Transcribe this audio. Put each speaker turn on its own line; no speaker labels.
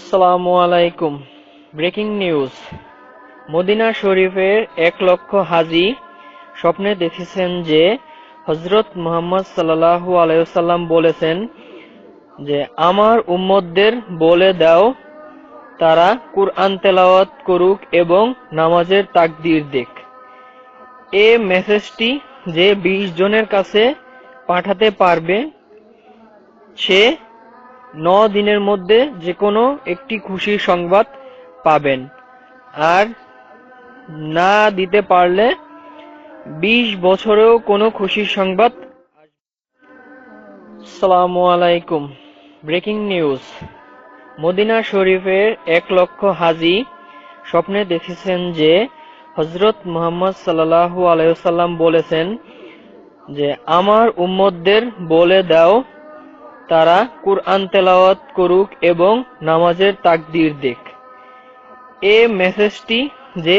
আসসালামু আলাইকুম। Breaking news. Medina শরীফের 1 লক্ষ হাজী স্বপ্নে দেখেছেন যে হযরত মুহাম্মদ সাল্লাল্লাহু আলাইহি ওয়াসাল্লাম বলেছেন যে আমার উম্মতদের বলে দাও তারা কুরআন তেলাওয়াত করুক এবং নামাজের তাকবীর দিক। এই মেসেজটি যে 20 জনের কাছে পাঠাতে পারবে সে 9 দিনের মধ্যে যে কোনো একটি খুশির সংবাদ পাবেন, আর না দিতে পারলে 20 বছরেও কোনো খুশির সংবাদ। আসসালামু আলাইকুম। Breaking news. মদিনা শরীফের 1 লক্ষ হাজী স্বপ্নে দেখেছেন যে হযরত মুহাম্মদ সাল্লাল্লাহু আলাইহি ওয়াসাল্লাম বলেছেন যে আমার উম্মতদের বলে দাও তারা কুরআন তেলাওয়াত করুক এবং নামাজের তাকবীর দিক। এই মেসেজটি যে